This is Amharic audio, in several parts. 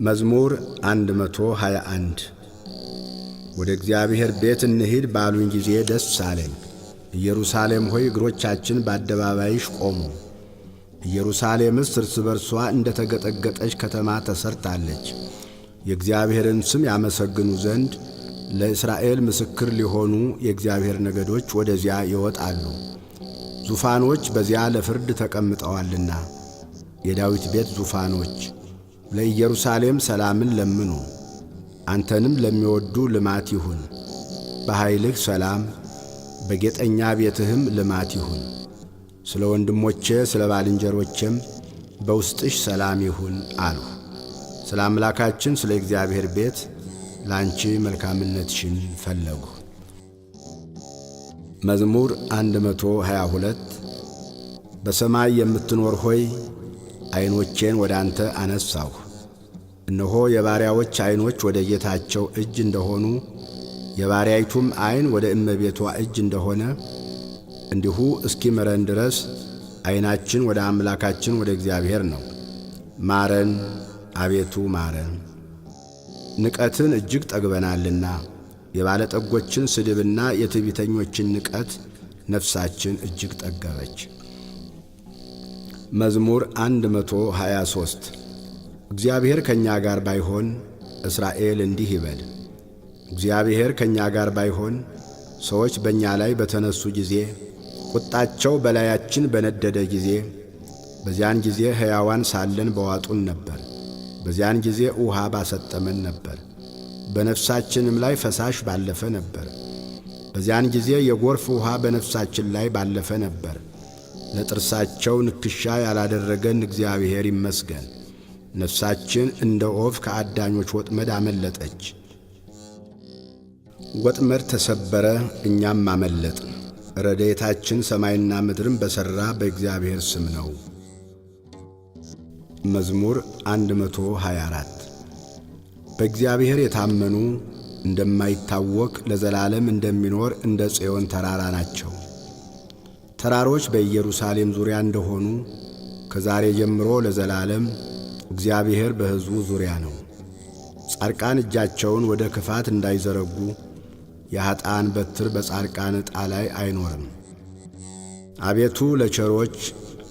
መዝሙር 121 ወደ እግዚአብሔር ቤት እንሂድ ባሉኝ ጊዜ ደስ አለኝ። ኢየሩሳሌም ሆይ እግሮቻችን በአደባባይሽ ቆሙ። ኢየሩሳሌምስ እርስ በርሷ እንደ ተገጠገጠች ከተማ ተሰርታለች። የእግዚአብሔርን ስም ያመሰግኑ ዘንድ ለእስራኤል ምስክር ሊሆኑ የእግዚአብሔር ነገዶች ወደዚያ ይወጣሉ። ዙፋኖች በዚያ ለፍርድ ተቀምጠዋልና የዳዊት ቤት ዙፋኖች ለኢየሩሳሌም ሰላምን ለምኑ። አንተንም ለሚወዱ ልማት ይሁን። በኃይልህ ሰላም፣ በጌጠኛ ቤትህም ልማት ይሁን። ስለ ወንድሞቼ ስለ ባልንጀሮቼም በውስጥሽ ሰላም ይሁን አልሁ። ስለ አምላካችን ስለ እግዚአብሔር ቤት ላንቺ መልካምነትሽን ፈለጉ። መዝሙር 122 በሰማይ የምትኖር ሆይ ዓይኖቼን ወደ አንተ አነሳሁ። እነሆ የባሪያዎች ዓይኖች ወደ ጌታቸው እጅ እንደሆኑ የባሪያይቱም ዓይን ወደ እመቤቷ እጅ እንደሆነ እንዲሁ እስኪምረን ድረስ ዓይናችን ወደ አምላካችን ወደ እግዚአብሔር ነው። ማረን አቤቱ ማረን። ንቀትን እጅግ ጠግበናልና የባለጠጎችን ስድብና የትዕቢተኞችን ንቀት ነፍሳችን እጅግ ጠገበች። መዝሙር 123 እግዚአብሔር ከእኛ ጋር ባይሆን እስራኤል እንዲህ ይበል። እግዚአብሔር ከእኛ ጋር ባይሆን ሰዎች በእኛ ላይ በተነሱ ጊዜ፣ ቁጣቸው በላያችን በነደደ ጊዜ፣ በዚያን ጊዜ ሕያዋን ሳለን በዋጡን ነበር። በዚያን ጊዜ ውሃ ባሰጠመን ነበር፣ በነፍሳችንም ላይ ፈሳሽ ባለፈ ነበር። በዚያን ጊዜ የጎርፍ ውሃ በነፍሳችን ላይ ባለፈ ነበር። ለጥርሳቸው ንክሻ ያላደረገን እግዚአብሔር ይመስገን። ነፍሳችን እንደ ዖፍ ከአዳኞች ወጥመድ አመለጠች። ወጥመድ ተሰበረ፣ እኛም አመለጥን። ረድኤታችን ሰማይና ምድርን በሠራ በእግዚአብሔር ስም ነው። መዝሙር 124 በእግዚአብሔር የታመኑ እንደማይታወክ ለዘላለም እንደሚኖር እንደ ጽዮን ተራራ ናቸው። ተራሮች በኢየሩሳሌም ዙሪያ እንደሆኑ ከዛሬ ጀምሮ ለዘላለም እግዚአብሔር በሕዝቡ ዙሪያ ነው። ጻድቃን እጃቸውን ወደ ክፋት እንዳይዘረጉ የኀጥኣን በትር በጻድቃን ዕጣ ላይ አይኖርም። አቤቱ ለቸሮች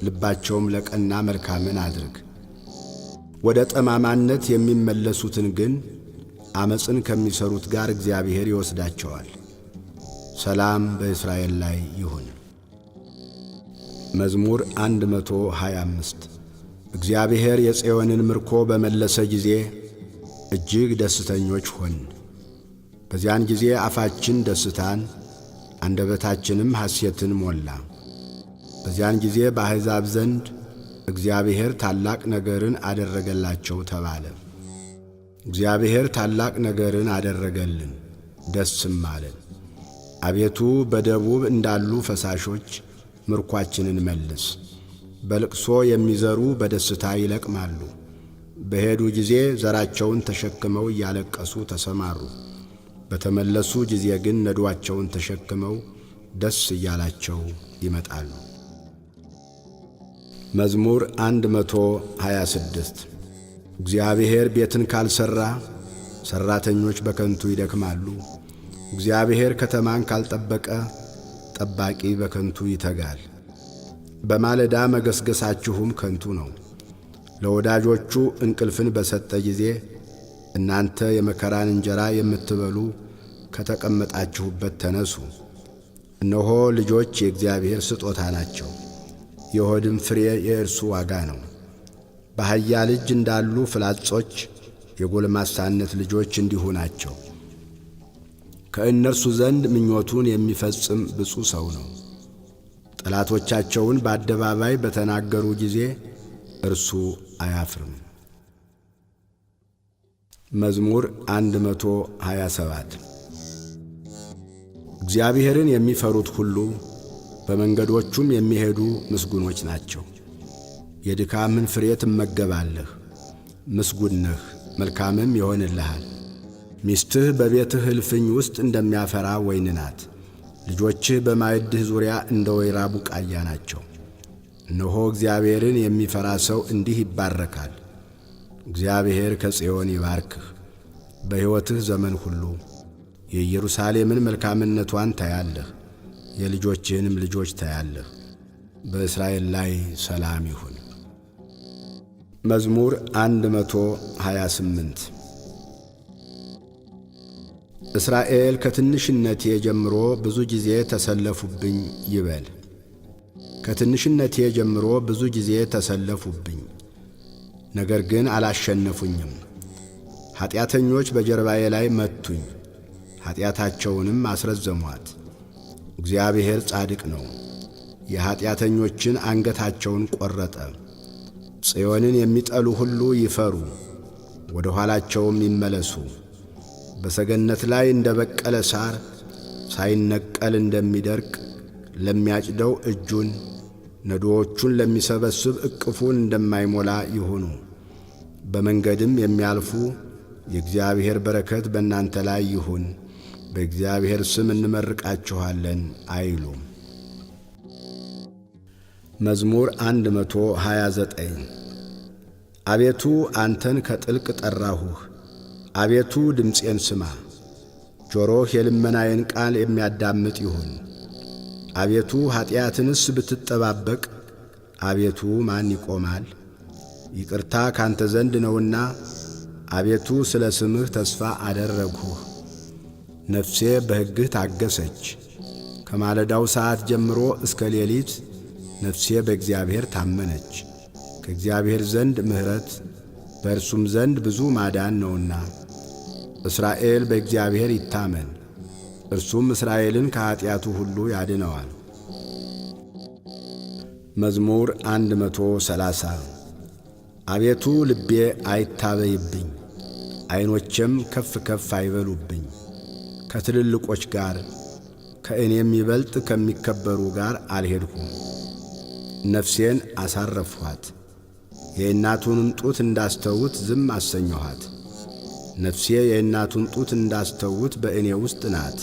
ልባቸውም ለቀና መልካምን አድርግ። ወደ ጠማማነት የሚመለሱትን ግን ዓመፅን ከሚሠሩት ጋር እግዚአብሔር ይወስዳቸዋል። ሰላም በእስራኤል ላይ ይሁን። መዝሙር 125 እግዚአብሔር የጽዮንን ምርኮ በመለሰ ጊዜ እጅግ ደስተኞች ሆን። በዚያን ጊዜ አፋችን ደስታን አንደበታችንም ሐሴትን ሞላ። በዚያን ጊዜ በአሕዛብ ዘንድ እግዚአብሔር ታላቅ ነገርን አደረገላቸው ተባለ። እግዚአብሔር ታላቅ ነገርን አደረገልን፣ ደስም አለን። አቤቱ በደቡብ እንዳሉ ፈሳሾች ምርኳችንን መልስ። በልቅሶ የሚዘሩ በደስታ ይለቅማሉ። በሄዱ ጊዜ ዘራቸውን ተሸክመው እያለቀሱ ተሰማሩ። በተመለሱ ጊዜ ግን ነዶአቸውን ተሸክመው ደስ እያላቸው ይመጣሉ። መዝሙር 126 እግዚአብሔር ቤትን ካልሠራ ሠራተኞች በከንቱ ይደክማሉ። እግዚአብሔር ከተማን ካልጠበቀ ጠባቂ በከንቱ ይተጋል። በማለዳ መገስገሳችሁም ከንቱ ነው። ለወዳጆቹ እንቅልፍን በሰጠ ጊዜ እናንተ የመከራን እንጀራ የምትበሉ ከተቀመጣችሁበት ተነሱ። እነሆ ልጆች የእግዚአብሔር ስጦታ ናቸው፣ የሆድም ፍሬ የእርሱ ዋጋ ነው። በኃያል እጅ እንዳሉ ፍላጾች የጎልማሳነት ልጆች እንዲሁ ናቸው። ከእነርሱ ዘንድ ምኞቱን የሚፈጽም ብፁዕ ሰው ነው። ጠላቶቻቸውን በአደባባይ በተናገሩ ጊዜ እርሱ አያፍርም። መዝሙር 127 እግዚአብሔርን የሚፈሩት ሁሉ በመንገዶቹም የሚሄዱ ምስጉኖች ናቸው። የድካምን ፍሬ ትመገባለህ፣ ምስጉን ነህ፣ መልካምም ይሆንልሃል። ሚስትህ በቤትህ እልፍኝ ውስጥ እንደሚያፈራ ወይን ናት። ልጆችህ በማዕድህ ዙሪያ እንደ ወይራ ቡቃያ ናቸው። እነሆ እግዚአብሔርን የሚፈራ ሰው እንዲህ ይባረካል። እግዚአብሔር ከጽዮን ይባርክህ። በሕይወትህ ዘመን ሁሉ የኢየሩሳሌምን መልካምነቷን ታያለህ፣ የልጆችህንም ልጆች ታያለህ። በእስራኤል ላይ ሰላም ይሁን። መዝሙር 128 እስራኤል ከትንሽነቴ ጀምሮ ብዙ ጊዜ ተሰለፉብኝ ይበል። ከትንሽነቴ ጀምሮ ብዙ ጊዜ ተሰለፉብኝ፣ ነገር ግን አላሸነፉኝም። ኀጢአተኞች በጀርባዬ ላይ መቱኝ፣ ኀጢአታቸውንም አስረዘሟት። እግዚአብሔር ጻድቅ ነው፣ የኀጢአተኞችን አንገታቸውን ቈረጠ። ጽዮንን የሚጠሉ ሁሉ ይፈሩ፣ ወደ ኋላቸውም ይመለሱ። በሰገነት ላይ እንደ በቀለ ሣር ሳይነቀል እንደሚደርቅ ለሚያጭደው እጁን ነዶዎቹን ለሚሰበስብ እቅፉን እንደማይሞላ ይሁኑ። በመንገድም የሚያልፉ የእግዚአብሔር በረከት በእናንተ ላይ ይሁን፣ በእግዚአብሔር ስም እንመርቃችኋለን አይሉም። መዝሙር 129 አቤቱ አንተን ከጥልቅ ጠራሁህ፣ አቤቱ ድምፄን ስማ። ጆሮህ የልመናዬን ቃል የሚያዳምጥ ይሁን። አቤቱ ኀጢአትንስ ብትጠባበቅ፣ አቤቱ ማን ይቆማል? ይቅርታ ካንተ ዘንድ ነውና፣ አቤቱ ስለ ስምህ ተስፋ አደረግሁህ። ነፍሴ በሕግህ ታገሰች። ከማለዳው ሰዓት ጀምሮ እስከ ሌሊት ነፍሴ በእግዚአብሔር ታመነች። ከእግዚአብሔር ዘንድ ምሕረት በእርሱም ዘንድ ብዙ ማዳን ነውና። እስራኤል በእግዚአብሔር ይታመን፣ እርሱም እስራኤልን ከኀጢአቱ ሁሉ ያድነዋል። መዝሙር 130 አቤቱ ልቤ አይታበይብኝ፣ ዐይኖቼም ከፍ ከፍ አይበሉብኝ። ከትልልቆች ጋር ከእኔም ይበልጥ ከሚከበሩ ጋር አልሄድሁም። ነፍሴን አሳረፍኋት፣ የእናቱንም ጡት እንዳስተውት ዝም አሰኘኋት። ነፍሴ የእናቱን ጡት እንዳስተውት በእኔ ውስጥ ናት።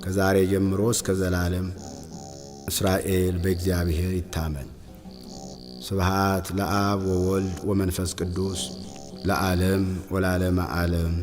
ከዛሬ ጀምሮ እስከ ዘላለም እስራኤል በእግዚአብሔር ይታመን። ስብሃት ለአብ ወወልድ ወመንፈስ ቅዱስ ለዓለም ወለዓለመ ዓለም።